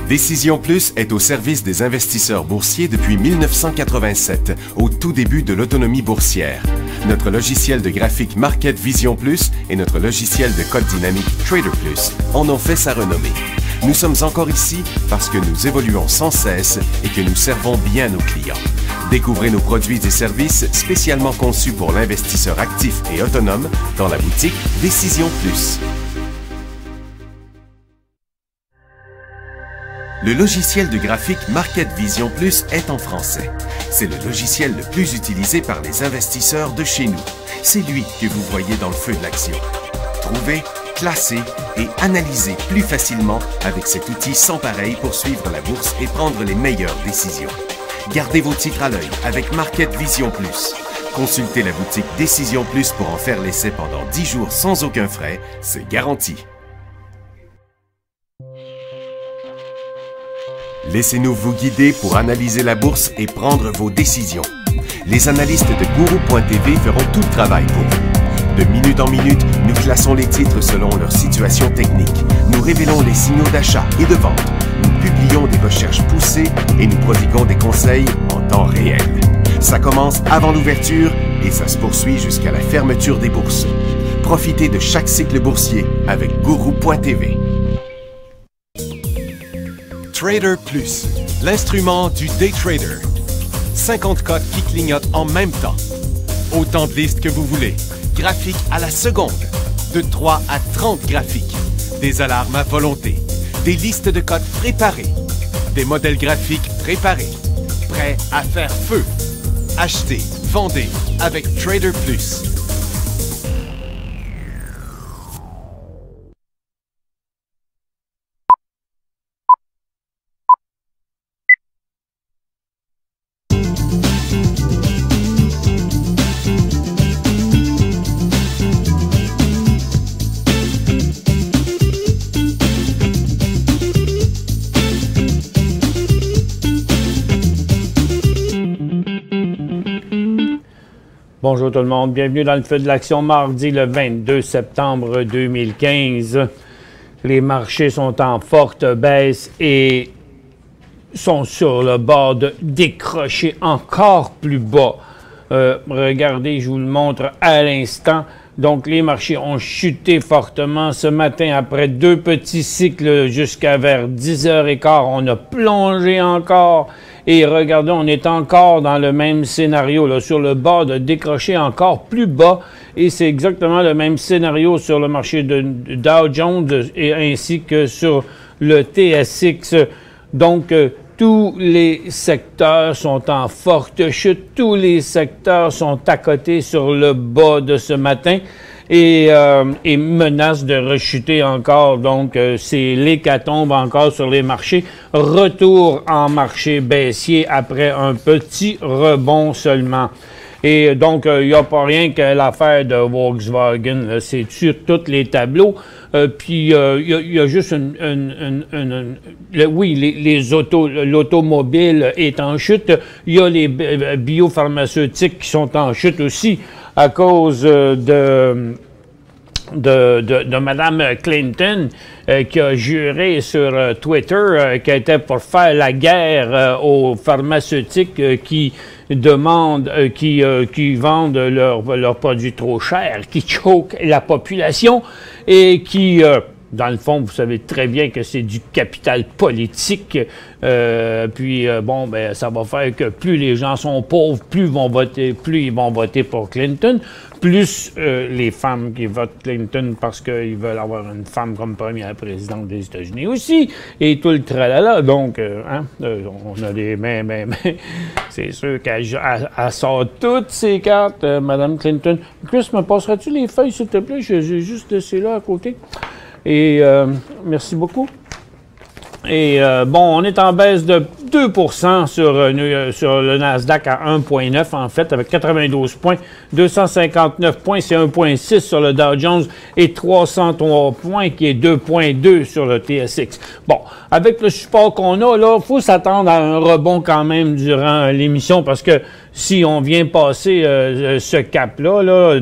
Décision Plus est au service des investisseurs boursiers depuis 1987, au tout début de l'autonomie boursière. Notre logiciel de graphique Market Vision Plus et notre logiciel de code dynamique Trader Plus en ont fait sa renommée. Nous sommes encore ici parce que nous évoluons sans cesse et que nous servons bien nos clients. Découvrez nos produits et services spécialement conçus pour l'investisseur actif et autonome dans la boutique Décision Plus. Le logiciel de graphique Market Vision Plus est en français. C'est le logiciel le plus utilisé par les investisseurs de chez nous. C'est lui que vous voyez dans le feu de l'action. Trouvez, classez et analysez plus facilement avec cet outil sans pareil pour suivre la bourse et prendre les meilleures décisions. Gardez vos titres à l'œil avec Market Vision Plus. Consultez la boutique Décision Plus pour en faire l'essai pendant 10 jours sans aucun frais, c'est garanti. Laissez-nous vous guider pour analyser la bourse et prendre vos décisions. Les analystes de Guru.tv feront tout le travail pour vous. De minute en minute, nous classons les titres selon leur situation technique. Nous révélons les signaux d'achat et de vente. Nous publions des recherches poussées et nous prodiguons des conseils en temps réel. Ça commence avant l'ouverture et ça se poursuit jusqu'à la fermeture des bourses. Profitez de chaque cycle boursier avec Guru.tv. Trader Plus, l'instrument du day trader. 50 cotes qui clignotent en même temps. Autant de listes que vous voulez. Graphiques à la seconde. De 3 à 30 graphiques. Des alarmes à volonté. Des listes de cotes préparées. Des modèles graphiques préparés. Prêts à faire feu. Achetez, vendez avec Trader Plus. Bonjour tout le monde, bienvenue dans le feu de l'action mardi le 22 septembre 2015. Les marchés sont en forte baisse et sont sur le bord de décrocher encore plus bas. Regardez, je vous le montre à l'instant. Donc les marchés ont chuté fortement ce matin après deux petits cycles jusqu'à vers 10h15. On a plongé encore. Et regardez, on est encore dans le même scénario, là, sur le bord de décrocher encore plus bas. Et c'est exactement le même scénario sur le marché de Dow Jones et ainsi que sur le TSX. Donc, tous les secteurs sont en forte chute. Tous les secteurs sont à côté sur le bas de ce matin et menacent de rechuter encore. Donc, c'est l'hécatombe encore sur les marchés. Retour en marché baissier après un petit rebond seulement. Et donc, il n'y a pas rien que l'affaire de Volkswagen, c'est sur tous les tableaux. Puis, il y a juste l'automobile est en chute. Il y a les biopharmaceutiques qui sont en chute aussi à cause de Mme Clinton qui a juré sur Twitter qu'elle était pour faire la guerre aux pharmaceutiques qui demandent, qui vendent leurs produits trop chers, qui choquent la population et qui, dans le fond, vous savez très bien que c'est du capital politique. Bon, ben, ça va faire que plus les gens sont pauvres, plus ils vont voter pour Clinton. Plus les femmes qui votent Clinton parce qu'ils veulent avoir une femme comme première présidente des États-Unis aussi, et tout le tralala. Donc, on a des mais c'est sûr qu'elle sort toutes ses cartes, Mme Clinton. Chris, me passeras-tu les feuilles, s'il te plaît? J'ai juste laissé là à côté. Et merci beaucoup. Et bon, on est en baisse de 2% sur le Nasdaq à 1,9 en fait, avec 92 points, 259 points, c'est 1,6 sur le Dow Jones et 303 points qui est 2,2 sur le TSX. Bon, avec le support qu'on a là, il faut s'attendre à un rebond quand même durant l'émission parce que si on vient passer ce cap-là,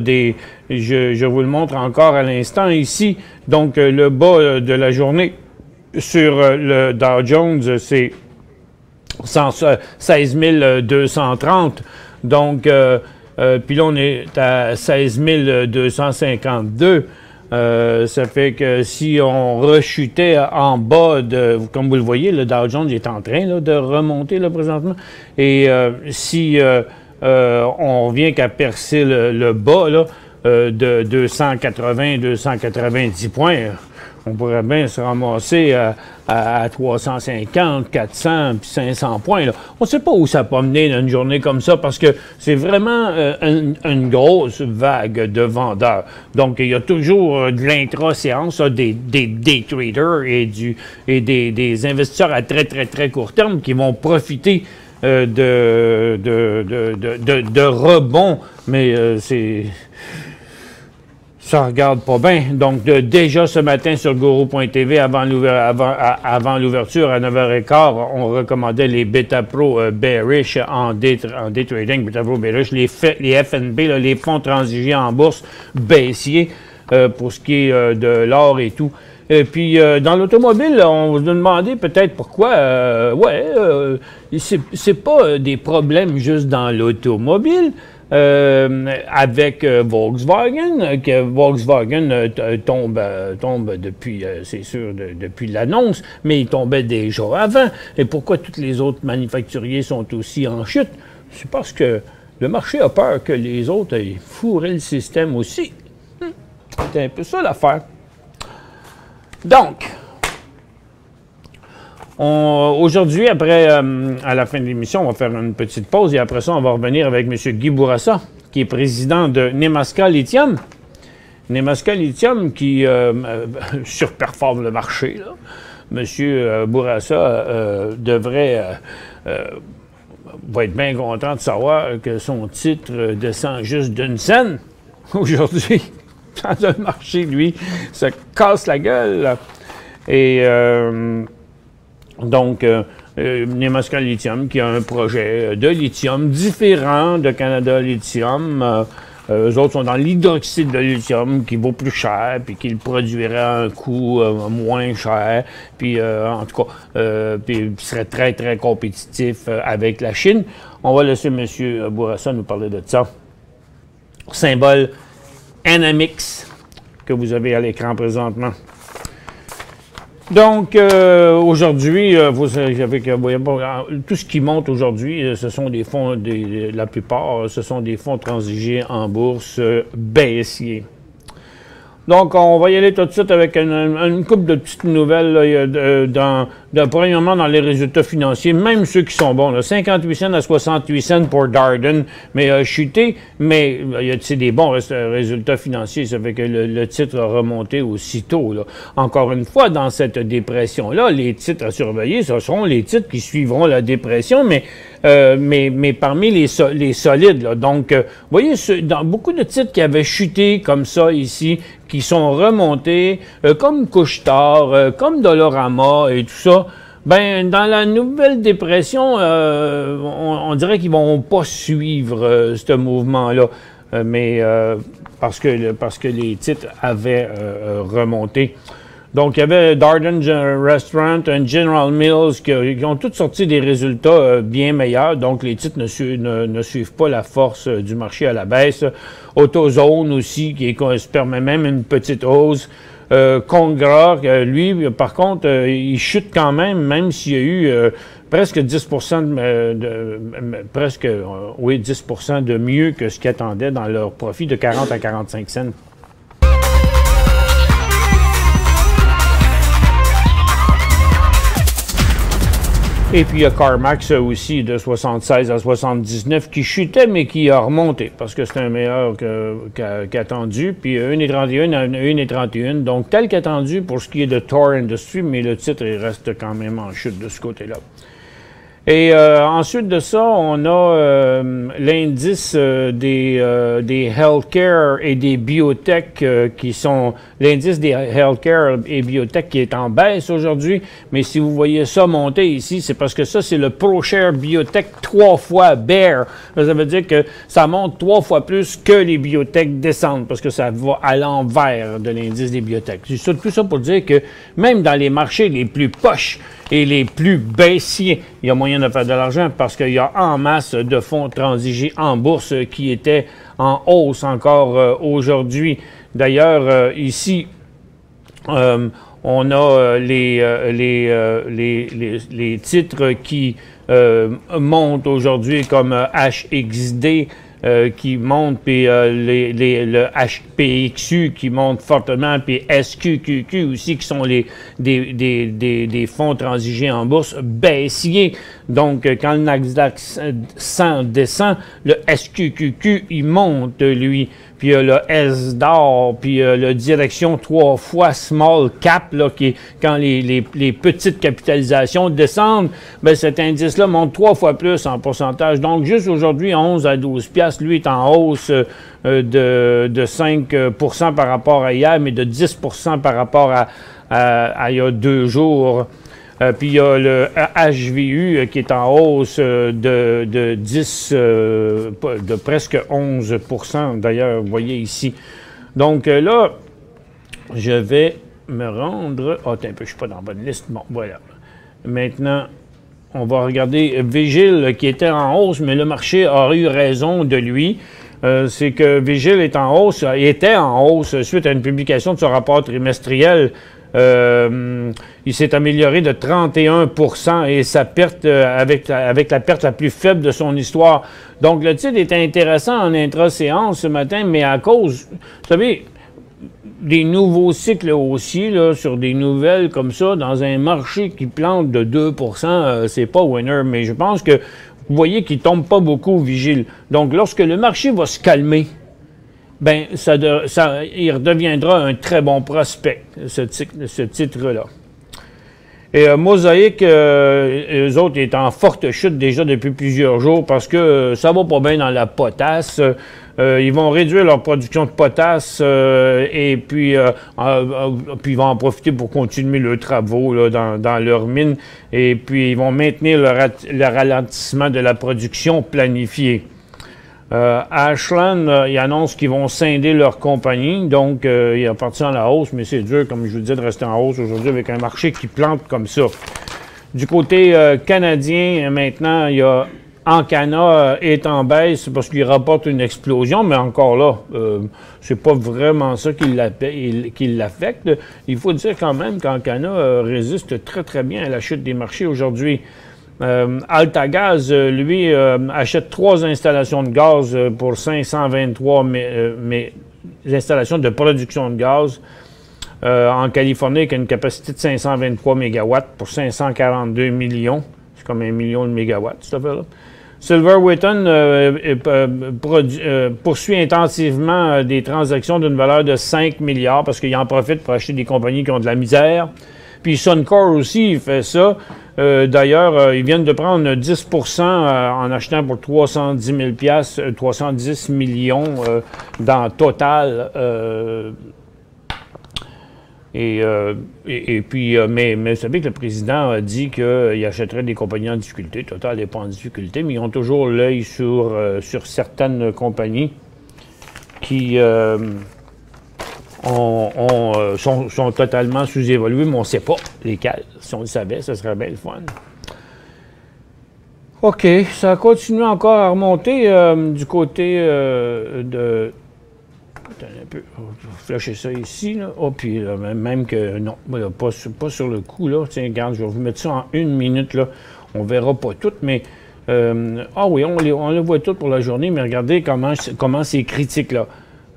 je vous le montre encore à l'instant ici, donc le bas de la journée sur le Dow Jones, c'est 16 230. Donc, puis là, on est à 16 252. Ça fait que si on rechutait en bas de, comme vous le voyez, le Dow Jones est en train là, de remonter là, présentement. Et si on vient qu'à percer le bas là, de 280-290 points, on pourrait bien se ramasser à 350, 400 puis 500 points. Là. On ne sait pas où ça peut mener une journée comme ça parce que c'est vraiment une grosse vague de vendeurs. Donc, il y a toujours de l'intra-séance, des day traders et des investisseurs à très, très, très court terme qui vont profiter de rebonds, mais ça regarde pas bien. Donc, déjà ce matin sur Guru.tv, avant l'ouverture à 9h15, on recommandait les Beta Pro bearish en day trading, Beta Pro bearish, les FNB, là, les fonds transigés en bourse baissiers pour ce qui est de l'or et tout. Et puis, dans l'automobile, on vous a demandé peut-être pourquoi. C'est pas des problèmes juste dans l'automobile. Avec Volkswagen, que Volkswagen tombe depuis, c'est sûr, depuis l'annonce, mais il tombait déjà avant. Et pourquoi tous les autres manufacturiers sont aussi en chute? C'est parce que le marché a peur que les autres aient fourré le système aussi. C'est un peu ça l'affaire. Donc, aujourd'hui, après, à la fin de l'émission, on va faire une petite pause et après ça, on va revenir avec M. Guy Bourassa, qui est président de Nemaska Lithium. Nemaska Lithium qui surperforme le marché. Là. M. Bourassa va être bien content de savoir que son titre descend juste d'une scène aujourd'hui. Dans le marché, lui, se casse la gueule. Et donc, Nemaska Lithium, qui a un projet de lithium différent de Canada Lithium. Eux autres sont dans l'hydroxyde de lithium qui vaut plus cher, puis qui le produirait à un coût moins cher, puis en tout cas, puis serait très, très compétitif avec la Chine. On va laisser M. Bourassa nous parler de ça. Symbole NMX que vous avez à l'écran présentement. Donc, aujourd'hui, vous savez que tout ce qui monte aujourd'hui, ce sont des fonds, la plupart, ce sont des fonds transigés en bourse baissiers. Donc, on va y aller tout de suite avec une couple de petites nouvelles premièrement dans les résultats financiers, même ceux qui sont bons. Là, 58 cents à 68 cents pour Darden, mais chuté, mais il y a des bons résultats financiers. Ça fait que le titre a remonté aussitôt. Là. Encore une fois, dans cette dépression-là, les titres à surveiller, ce seront les titres qui suivront la dépression, mais parmi les solides. Là. Donc, vous voyez, dans beaucoup de titres qui avaient chuté comme ça ici, qui sont remontés, comme Couche-Tard, comme Dollarama et tout ça, ben dans la nouvelle dépression, on dirait qu'ils vont pas suivre ce mouvement-là, parce que les titres avaient remonté. Donc, il y avait Darden Restaurant, General Mills qui ont toutes sorti des résultats bien meilleurs. Donc, les titres ne suivent pas la force du marché à la baisse. AutoZone aussi, qui permet même une petite hausse. Congra, lui, par contre, il chute quand même s'il y a eu presque 10% de mieux que ce qu'ils attendaient dans leur profit de 40 à 45 cents. Et puis il y a CarMax aussi de 76 à 79 qui chutait, mais qui a remonté parce que c'était un meilleur qu'attendu. Puis 1,31 à 1,31. Donc tel qu'attendu pour ce qui est de Thor Industries, mais le titre il reste quand même en chute de ce côté-là. Et ensuite de ça, on a l'indice des healthcare et des biotech qui sont l'indice des healthcare et biotech qui est en baisse aujourd'hui. Mais si vous voyez ça monter ici, c'est parce que ça, c'est le ProShare Biotech 3 fois bear. Ça veut dire que ça monte 3 fois plus que les biotech descendent parce que ça va à l'envers de l'indice des biotech. C'est tout ça pour dire que même dans les marchés les plus poches et les plus baissiers, il y a moyen de faire de l'argent parce qu'il y a en masse de fonds transigés en bourse qui étaient en hausse encore aujourd'hui. D'ailleurs, ici, on a les titres qui montent aujourd'hui comme HXD qui monte, puis le HPXU qui monte fortement, puis SQQQ aussi, qui sont des fonds transigés en bourse baissiers. Donc, quand le Nasdaq 100 descend, le SQQQ, il monte, lui. Puis le S-d'or, puis le direction 3 fois small cap, là, qui est quand les petites capitalisations descendent, ben cet indice-là monte 3 fois plus en pourcentage. Donc, juste aujourd'hui, 11 à 12 piastres, lui est en hausse de 5 % par rapport à hier, mais de 10 % par rapport à il y a 2 jours. Puis il y a le HVU qui est en hausse de 10, de presque 11 %, d'ailleurs, vous voyez ici. Donc là, je vais me rendre... Ah, attends un peu, je ne suis pas dans la bonne liste. Bon, voilà. Maintenant, on va regarder Vigil qui était en hausse, mais le marché a eu raison de lui. C'est que Vigil est en hausse, était en hausse suite à une publication de son rapport trimestriel. Il s'est amélioré de 31 % et sa perte avec la perte la plus faible de son histoire. Donc, le titre était intéressant en intra-séance ce matin, mais à cause, vous savez, des nouveaux cycles haussiers là, sur des nouvelles comme ça, dans un marché qui plante de 2 % c'est pas winner, mais je pense que vous voyez qu'il tombe pas beaucoup, Vigile. Donc, lorsque le marché va se calmer, ben, il redeviendra un très bon prospect, ce titre-là. Et Mosaïque, eux autres, est en forte chute déjà depuis plusieurs jours parce que ça va pas bien dans la potasse. Ils vont réduire leur production de potasse et puis ils vont en profiter pour continuer leurs travaux là, dans leur mine. Et puis, ils vont maintenir le ralentissement de la production planifiée. Ashland, ils annoncent qu'ils vont scinder leur compagnie, donc il est parti en la hausse, mais c'est dur, comme je vous disais, de rester en hausse aujourd'hui avec un marché qui plante comme ça. Du côté canadien, maintenant, il y a Ancana est en baisse parce qu'il rapporte une explosion, mais encore là, c'est pas vraiment ça qui l'affecte. Il faut dire quand même qu'Ancana résiste très très bien à la chute des marchés aujourd'hui. AltaGaz, lui, achète 3 installations de gaz pour 523 installations de production de gaz en Californie avec une capacité de 523 MW pour 542 millions. C'est comme 1 million de mégawatts, cette affaire-là. Silver Wheaton poursuit intensivement des transactions d'une valeur de 5 milliards parce qu'il en profite pour acheter des compagnies qui ont de la misère. Puis Suncor aussi, il fait ça. D'ailleurs, ils viennent de prendre 10 % en achetant pour 310 000 $, 310 millions dans Total. Mais vous savez que le président a dit qu'il achèterait des compagnies en difficulté. Total n'est pas en difficulté, mais ils ont toujours l'œil sur certaines compagnies qui sont totalement sous-évaluées, mais on ne sait pas lesquelles. Si on le savait, ce serait bien le fun. OK, ça continue encore à remonter du côté de... Attends un peu, je vais flasher ça ici, là. Oh, puis là, même que, non, pas sur le coup, là. Tiens, regarde, je vais vous mettre ça en 1 minute, là. On verra pas tout, mais... oui, on le voit tout pour la journée, mais regardez comment c'est critique, là.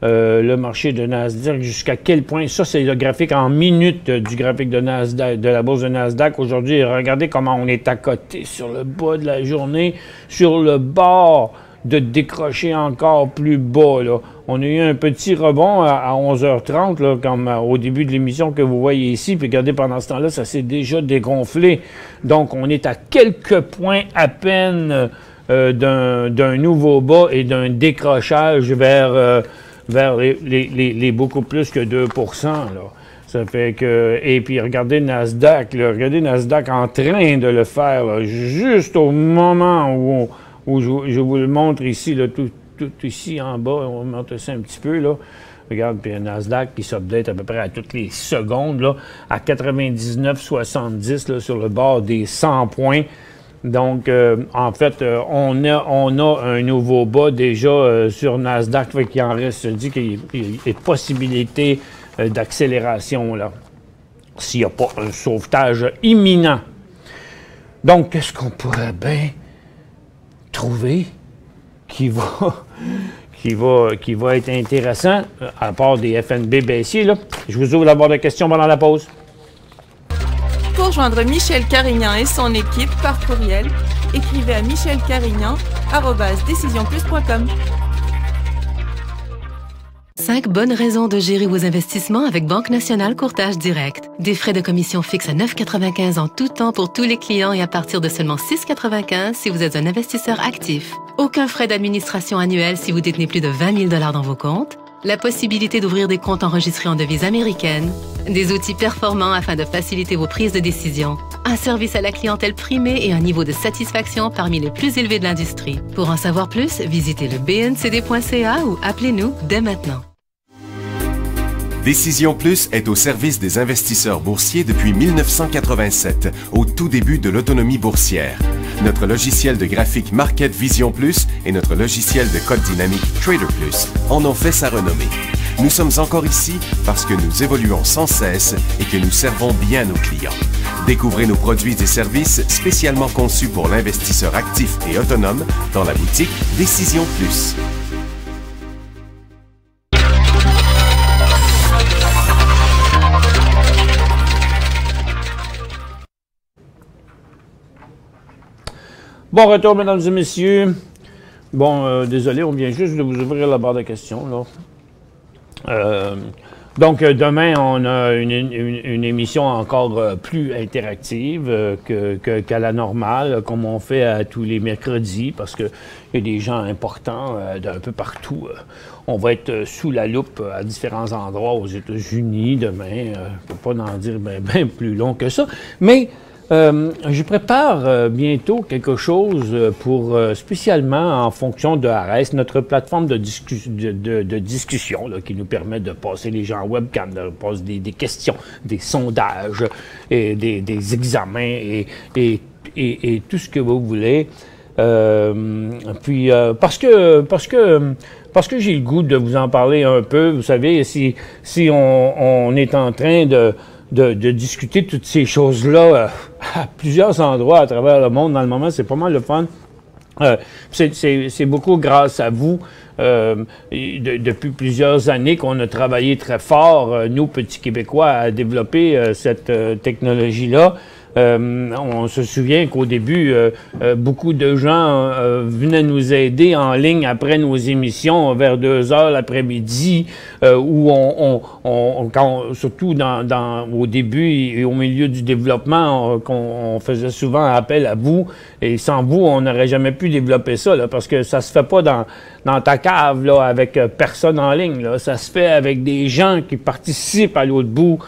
Le marché de Nasdaq, jusqu'à quel point... Ça, c'est le graphique en minutes du graphique de Nasdaq, de la bourse de Nasdaq. Aujourd'hui, regardez comment on est à côté sur le bas de la journée, sur le bord de décrocher encore plus bas, là. On a eu un petit rebond à 11h30, là, comme au début de l'émission que vous voyez ici. Puis regardez, pendant ce temps-là, ça s'est déjà dégonflé. Donc, on est à quelques points à peine d'un nouveau bas et d'un décrochage vers les beaucoup plus que 2 % là. Ça fait que... Et puis, regardez Nasdaq, là. Regardez Nasdaq en train de le faire, là, juste au moment où je vous le montre ici, là, tout ici en bas. On va monter ça un petit peu, là. Regarde, puis un Nasdaq qui s'update à peu près à toutes les secondes, là, à 99,70, là, sur le bord des 100 points. Donc, en fait, on a un nouveau bas déjà sur Nasdaq, fait qu'il en reste, je dis qu'il y a possibilité d'accélération, là, s'il n'y a pas un sauvetage imminent. Donc, qu'est-ce qu'on pourrait bien trouver qui va être intéressant, à part des FNB baissiers, là? Je vous ouvre la barre de questions pendant la pause. Pour joindre Michel Carignan et son équipe par courriel, écrivez à michelcarignan@decisionplus.com. 5 bonnes raisons de gérer vos investissements avec Banque Nationale Courtage Direct. Des frais de commission fixes à 9,95 en tout temps pour tous les clients et à partir de seulement 6,95 si vous êtes un investisseur actif. Aucun frais d'administration annuel si vous détenez plus de 20 000 $ dans vos comptes. La possibilité d'ouvrir des comptes enregistrés en devise américaine. Des outils performants afin de faciliter vos prises de décision. Un service à la clientèle primé et un niveau de satisfaction parmi les plus élevés de l'industrie. Pour en savoir plus, visitez le bncd.ca ou appelez-nous dès maintenant. Décision Plus est au service des investisseurs boursiers depuis 1987, au tout début de l'autonomie boursière. Notre logiciel de graphique Market Vision Plus et notre logiciel de code dynamique Trader Plus en ont fait sa renommée. Nous sommes encore ici parce que nous évoluons sans cesse et que nous servons bien nos clients. Découvrez nos produits et services spécialement conçus pour l'investisseur actif et autonome dans la boutique Décision Plus. Bon retour, mesdames et messieurs. Bon, désolé, on vient juste de vous ouvrir la barre de questions, là. Donc, demain, on a une émission encore plus interactive qu'à la normale, comme on fait à tous les mercredis, parce qu'il y a des gens importants d'un peu partout. On va être sous la loupe à différents endroits aux États-Unis demain. Je ne peux pas en dire bien plus long que ça, mais... je prépare bientôt quelque chose pour spécialement en fonction de Ares, notre plateforme de discussion là, qui nous permet de passer les gens en webcam, de poser des questions, des sondages, et des examens et tout ce que vous voulez. Puis parce que j'ai le goût de vous en parler un peu, vous savez, si on est en train de discuter toutes ces choses-là à plusieurs endroits à travers le monde. Dans le moment, c'est pas mal le fun. C'est beaucoup grâce à vous. Depuis plusieurs années qu'on a travaillé très fort, nous, petits Québécois, à développer cette technologie-là. On se souvient qu'au début, beaucoup de gens venaient nous aider en ligne après nos émissions vers 2 heures l'après-midi, où surtout au début et au milieu du développement, on faisait souvent appel à vous. Et sans vous, on n'aurait jamais pu développer ça, là, parce que ça se fait pas dans ta cave là, avec personne en ligne. Là. Ça se fait avec des gens qui participent à l'autre bout,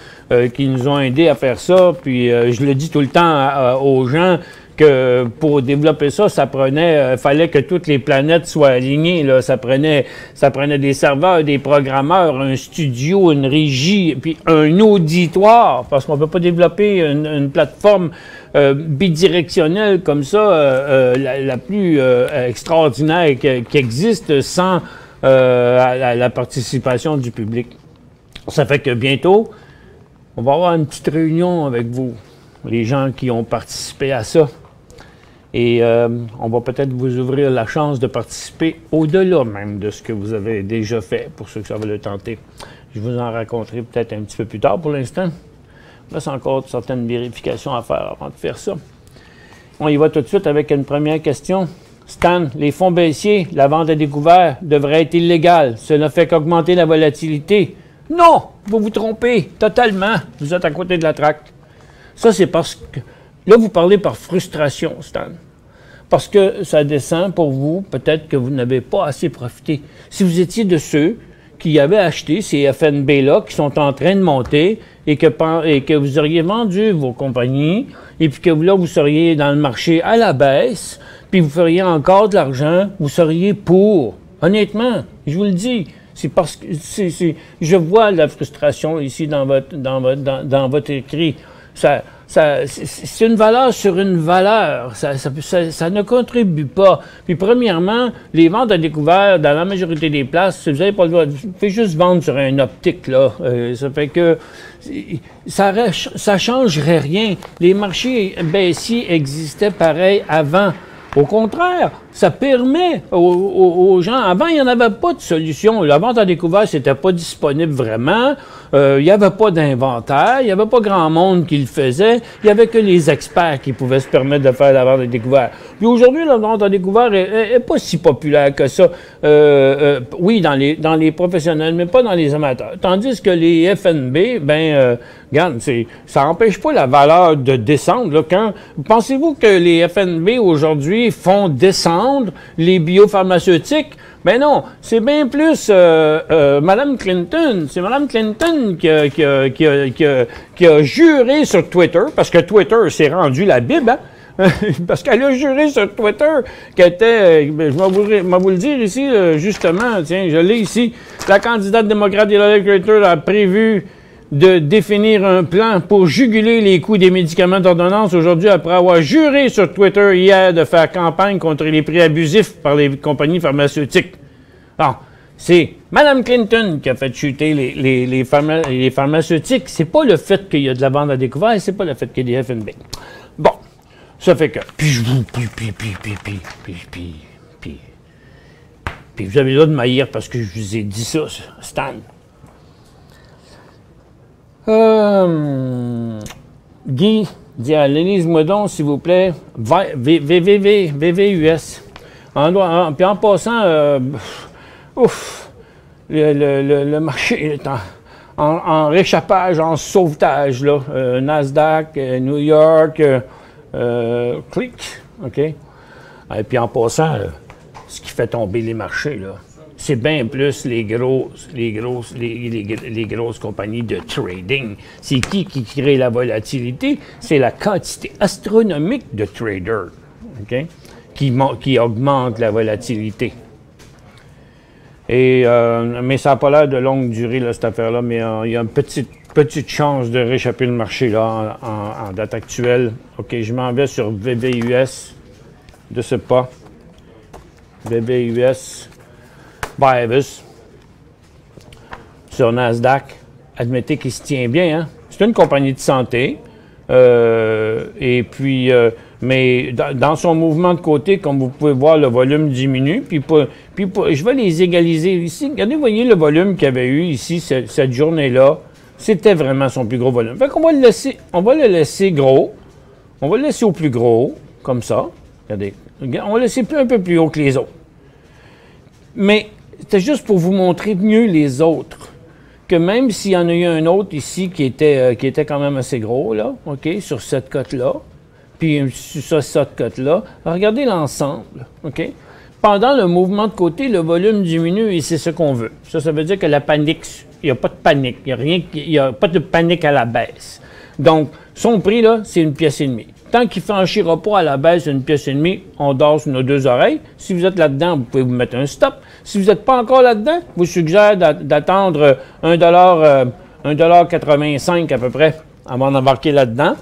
qui nous ont aidés à faire ça. Puis je le dis tout le temps aux gens que pour développer ça, fallait que toutes les planètes soient alignées. Là. Ça prenait des serveurs, des programmeurs, un studio, une régie, puis un auditoire, parce qu'on ne peut pas développer une plateforme bidirectionnelle comme ça, la plus extraordinaire qui existe sans la participation du public. Ça fait que bientôt, on va avoir une petite réunion avec vous, les gens qui ont participé à ça. Et on va peut-être vous ouvrir la chance de participer au-delà même de ce que vous avez déjà fait, pour ceux que ça va le tenter. Je vous en raconterai peut-être un petit peu plus tard. Pour l'instant, il reste encore certaines vérifications à faire avant de faire ça. On y va tout de suite avec une première question. Stan, les fonds baissiers, la vente à découvert devrait être illégale. Cela fait qu'augmenter la volatilité. Non, vous vous trompez totalement. Vous êtes à côté de la traque. Ça, c'est parce que... Là, vous parlez par frustration, Stan. Parce que ça descend pour vous, peut-être que vous n'avez pas assez profité. Si vous étiez de ceux qui avaient acheté ces FNB-là, qui sont en train de monter, et que vous auriez vendu vos compagnies, et puis que là, vous seriez dans le marché à la baisse, puis vous feriez encore de l'argent, vous seriez pour. Honnêtement, je vous le dis, c'est parce que je vois la frustration ici dans votre écrit. C'est une valeur sur une valeur. Ça ne contribue pas. Puis premièrement, les ventes à découvert, dans la majorité des places, si vous n'avez pas le droit, vous faites juste vendre sur un optique, là. Ça fait que ça changerait rien. Les marchés baissiers existaient pareil avant. Au contraire, ça permet aux gens... Avant, il n'y en avait pas de solution. La vente à découvert, c'était pas disponible vraiment. Il n'y avait pas d'inventaire. Il n'y avait pas grand monde qui le faisait. Il n'y avait que les experts qui pouvaient se permettre de faire la vente à découvert. Puis aujourd'hui, la vente à découvert n'est pas si populaire que ça. Oui, dans les professionnels, mais pas dans les amateurs. Tandis que les FNB, regarde, ça n'empêche pas la valeur de descendre. Là, pensez-vous que les FNB aujourd'hui font descendre les biopharmaceutiques? Ben non, c'est bien plus Mme Clinton. C'est Mme Clinton qui a juré sur Twitter, parce que Twitter s'est rendu la Bible, hein? Parce qu'elle a juré sur Twitter qu'elle était, je vais vous le dire ici, justement, tiens, je l'ai ici, la candidate démocrate Hillary Clinton a prévu de définir un plan pour juguler les coûts des médicaments d'ordonnance aujourd'hui après avoir juré sur Twitter hier de faire campagne contre les prix abusifs par les compagnies pharmaceutiques. Alors, c'est Mme Clinton qui a fait chuter les pharmaceutiques. C'est pas le fait qu'il y a de la vente à découvert, c'est pas le fait qu'il y a des FNB. Bon, ça fait que... Puis vous avez le droit de m'haïr parce que je vous ai dit ça, Stan. Guy, dis à Lise-moi donc, s'il vous plaît, VVUS. Puis en passant, le marché est en réchappage, en sauvetage, là. Nasdaq, New York, clic, OK? Et puis en passant, ce qui fait tomber les marchés, là, c'est bien plus les grosses compagnies de trading. C'est qui crée la volatilité? C'est la quantité astronomique de traders, OK? Qui augmente la volatilité. Et, mais ça n'a pas l'air de longue durée, là, cette affaire-là, mais il y a une petite chance de réchapper le marché là, en date actuelle. OK, je m'en vais sur VVUS. Je ne sais pas. VVUS. Bivus, sur Nasdaq, admettez qu'il se tient bien. Hein? C'est une compagnie de santé. Et puis, mais dans son mouvement de côté, comme vous pouvez voir, le volume diminue. Je vais les égaliser ici. Regardez, vous voyez le volume qu'il y avait eu ici, cette journée-là. C'était vraiment son plus gros volume. Fait qu'on va le laisser, gros. On va le laisser au plus gros, comme ça. Regardez. On va le laisser un peu plus haut que les autres. Mais c'était juste pour vous montrer mieux les autres. Que même s'il y en a eu un autre ici qui était quand même assez gros, là, OK, sur cette cote-là, puis sur cette cote-là, regardez l'ensemble, OK? Pendant le mouvement de côté, le volume diminue et c'est ce qu'on veut. Ça veut dire que la panique, il n'y a pas de panique, il n'y a pas de panique à la baisse. Donc, son prix, là, c'est 1,5 pièce. Tant qu'il ne franchira pas à la baisse d'une 1,5 pièce, on dort sur nos deux oreilles. Si vous êtes là-dedans, vous pouvez vous mettre un stop. Si vous n'êtes pas encore là-dedans, je vous suggère d'attendre 1,85 à peu près avant d'embarquer là-dedans.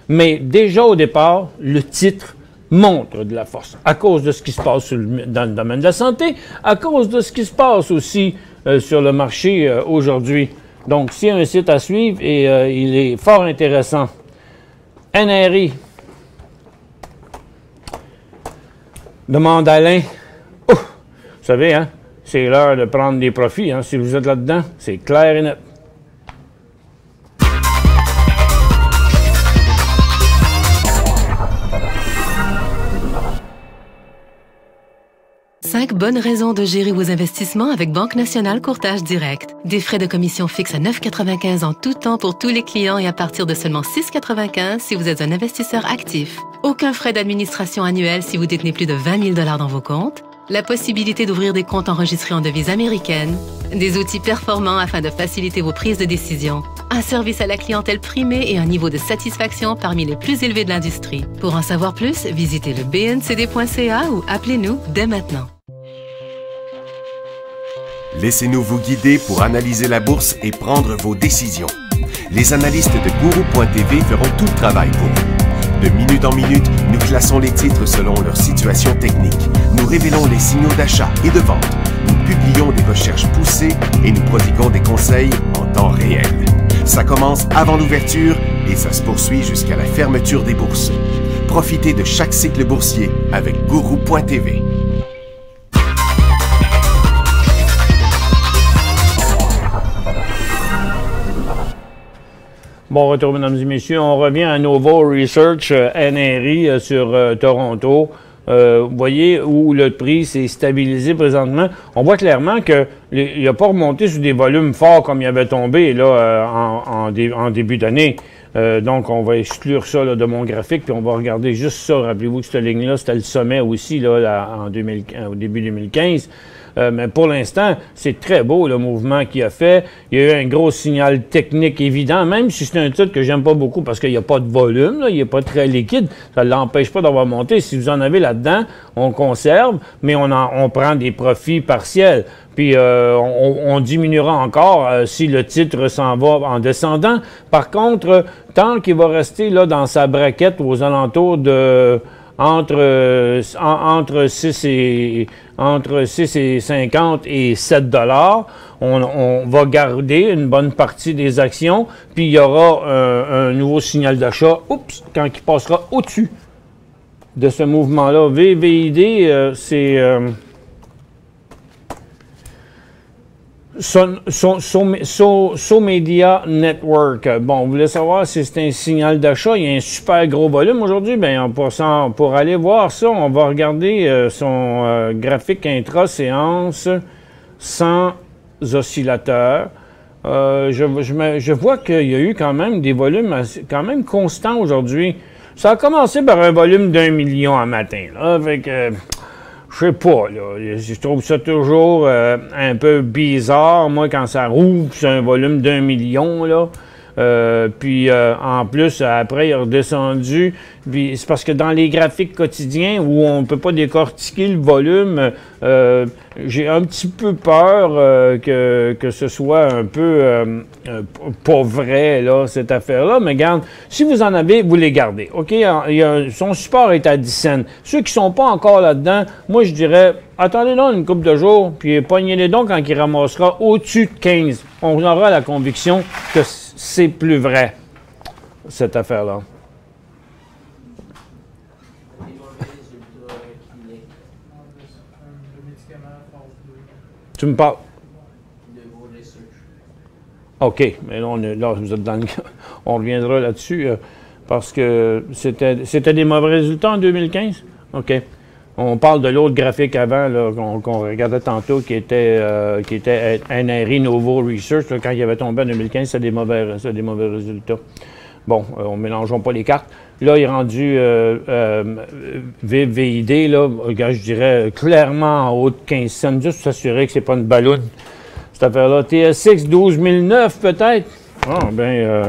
Mais déjà au départ, le titre montre de la force à cause de ce qui se passe dans le domaine de la santé, à cause de ce qui se passe aussi sur le marché aujourd'hui. Donc, s'il y a un site à suivre, et il est fort intéressant. NRI. Demande Alain. Oh, vous savez, hein, c'est l'heure de prendre des profits. Hein, si vous êtes là-dedans, c'est clair et net. 5 bonnes raisons de gérer vos investissements avec Banque Nationale Courtage Direct. Des frais de commission fixes à 9,95 en tout temps pour tous les clients et à partir de seulement 6,95 si vous êtes un investisseur actif. Aucun frais d'administration annuel si vous détenez plus de 20 000 $ dans vos comptes. La possibilité d'ouvrir des comptes enregistrés en devise américaine. Des outils performants afin de faciliter vos prises de décision. Un service à la clientèle primé et un niveau de satisfaction parmi les plus élevés de l'industrie. Pour en savoir plus, visitez le bncd.ca ou appelez-nous dès maintenant. Laissez-nous vous guider pour analyser la bourse et prendre vos décisions. Les analystes de Guru.tv feront tout le travail pour vous. De minute en minute, nous classons les titres selon leur situation technique. Nous révélons les signaux d'achat et de vente. Nous publions des recherches poussées et nous prodiguons des conseils en temps réel. Ça commence avant l'ouverture et ça se poursuit jusqu'à la fermeture des bourses. Profitez de chaque cycle boursier avec Guru.tv. Bon retour, mesdames et messieurs. On revient à Novo Research, NRI, sur Toronto. Vous voyez où le prix s'est stabilisé présentement. On voit clairement qu'il n'a pas remonté sur des volumes forts comme il avait tombé là, en début d'année. Donc, on va exclure ça là, de mon graphique, puis on va regarder juste ça. Rappelez-vous que cette ligne-là, c'était le sommet aussi là, au début 2015. Mais pour l'instant, c'est très beau le mouvement qu'il a fait. Il y a eu un gros signal technique évident, même si c'est un titre que j'aime pas beaucoup parce qu'il n'y a pas de volume, là, il n'est pas très liquide. Ça ne l'empêche pas d'avoir monté. Si vous en avez là-dedans, on conserve, mais on prend des profits partiels. Puis on diminuera encore si le titre s'en va en descendant. Par contre, tant qu'il va rester là dans sa braquette aux alentours de entre 6,50 et 7 $, on va garder une bonne partie des actions, puis il y aura un nouveau signal d'achat, quand il passera au-dessus de ce mouvement-là. VVID, c'est Media Network. Bon, vous voulez savoir si c'est un signal d'achat. Il y a un super gros volume aujourd'hui. Bien, pour aller voir ça, on va regarder son graphique intra-séance sans oscillateur. Je vois qu'il y a eu quand même des volumes quand même constants aujourd'hui. Ça a commencé par un volume d'1 million un matin. Là, avec... je sais pas, là. Je trouve ça toujours un peu bizarre, moi, quand ça rouvre, c'est un volume d'1 million, là. Puis en plus, après, il est redescendu. Puis c'est parce que dans les graphiques quotidiens où on ne peut pas décortiquer le volume, j'ai un petit peu peur que ce soit un peu pas vrai, là, cette affaire-là. Mais regarde, si vous en avez, vous les gardez. OK? Son support est à 10 cents. Ceux qui ne sont pas encore là-dedans, moi, je dirais, attendez donc une couple de jours, puis pognez-les donc quand il ramassera au-dessus de 15. On aura la conviction que c'est plus vrai, cette affaire-là. Tu me parles? OK, mais là, vous êtes dans le... On reviendra là-dessus, parce que c'était des mauvais résultats en 2015? OK. On parle de l'autre graphique avant, qu'on regardait tantôt, qui était NRI Novo Research. Là, quand il avait tombé en 2015, c'est des mauvais résultats. Bon, on ne mélangeons pas les cartes. Là, il est rendu VVID, là, je dirais clairement en haut de 15 cents, juste pour s'assurer que ce n'est pas une balloune, cette affaire-là. TSX 12009, peut-être? Ah, bien,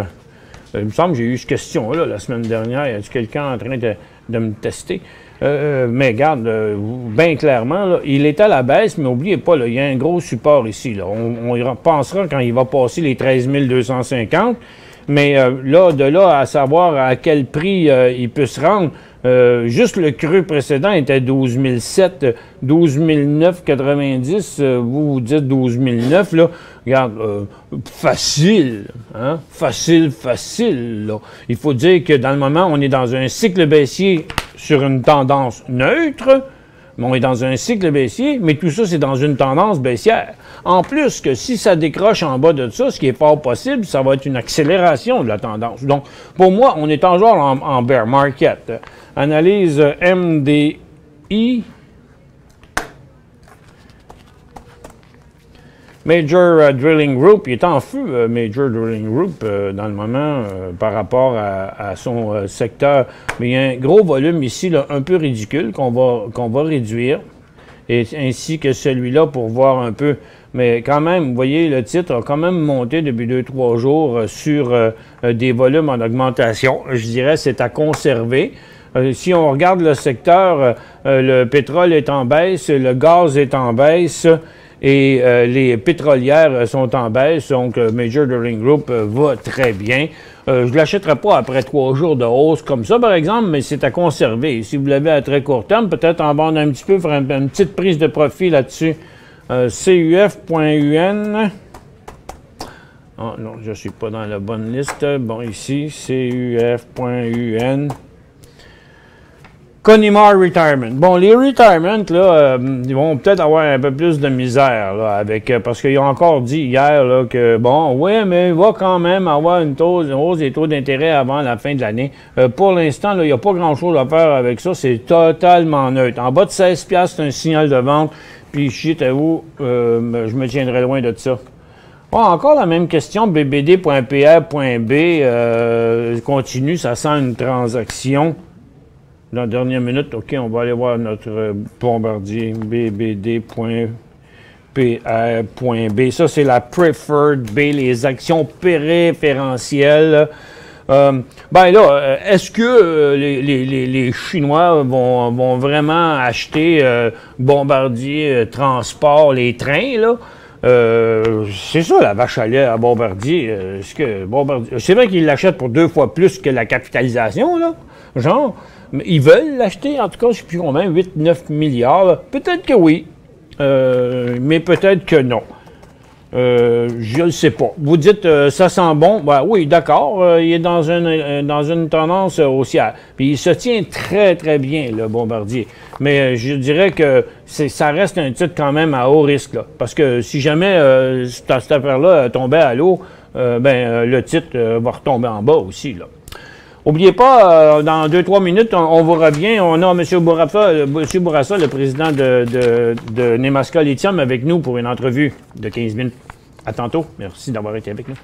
il me semble que j'ai eu cette question-là la semaine dernière. Y a-t-il quelqu'un en train de me tester? Mais regarde, bien clairement, là, il est à la baisse, mais n'oubliez pas, il y a un gros support ici. Là. On y pensera quand il va passer les 13 250. Mais là, de là à savoir à quel prix il peut se rendre, juste le creux précédent était 12 007, 12 990, vous dites 12 009, là, regarde, facile, hein? Facile, là. Il faut dire que dans le moment, on est dans un cycle baissier sur une tendance neutre, mais on est dans un cycle baissier, mais tout ça, c'est dans une tendance baissière. En plus que si ça décroche en bas de ça, ce qui est fort possible, ça va être une accélération de la tendance. Donc, pour moi, on est toujours en bear market. Analyse MDI. Major Drilling Group, il est en feu, Major Drilling Group, dans le moment, par rapport à son secteur. Mais il y a un gros volume ici, là, un peu ridicule, qu'on va réduire, et ainsi que celui-là pour voir un peu. Mais quand même, vous voyez, le titre a quand même monté depuis 2-3 jours sur des volumes en augmentation. Je dirais c'est à conserver. Si on regarde le secteur, le pétrole est en baisse, le gaz est en baisse, et les pétrolières sont en baisse, donc Major Drilling Group va très bien. Je ne l'achèterai pas après 3 jours de hausse comme ça, par exemple, mais c'est à conserver. Si vous l'avez à très court terme, peut-être en vendre un petit peu, faire une petite prise de profit là-dessus. CUF.UN. Oh non, je ne suis pas dans la bonne liste. Bon, ici, CUF.UN. Connemara Retirement. Bon, les retirements, là, ils vont peut-être avoir un peu plus de misère, là, avec, parce qu'ils ont encore dit hier, là, que, bon, oui, mais il va quand même avoir une hausse des taux d'intérêt avant la fin de l'année. Pour l'instant, il n'y a pas grand-chose à faire avec ça. C'est totalement neutre. En bas de 16$, c'est un signal de vente. Puis, shit à vous, je me tiendrai loin de ça. Bon, encore la même question. BBD.PR.B continue. Ça sent une transaction. Dans la dernière minute, OK, on va aller voir notre bombardier BBD.PR.B. Ça, c'est la Preferred B, les actions préférentielles. Ben là, est-ce que les Chinois vont vraiment acheter Bombardier Transport, les trains, là? C'est ça, la vache à lait à Bombardier. C'est vrai qu'ils l'achètent pour 2 fois plus que la capitalisation, là, genre. Mais ils veulent l'acheter, en tout cas, je ne sais plus combien, 8-9 milliards. Peut-être que oui, mais peut-être que non. Je ne sais pas. Vous dites, ça sent bon. Ben, oui, d'accord, il est dans une tendance haussière. Puis il se tient très, très bien, le Bombardier. Mais je dirais que ça reste un titre quand même à haut risque, là. Parce que si jamais cette affaire-là tombait à l'eau, le titre va retomber en bas aussi, là. N'oubliez pas, dans 2-3 minutes, on vous revient. On a M. Bourassa, le président de Nemaska Lithium, avec nous pour une entrevue de 15 minutes. À tantôt. Merci d'avoir été avec nous.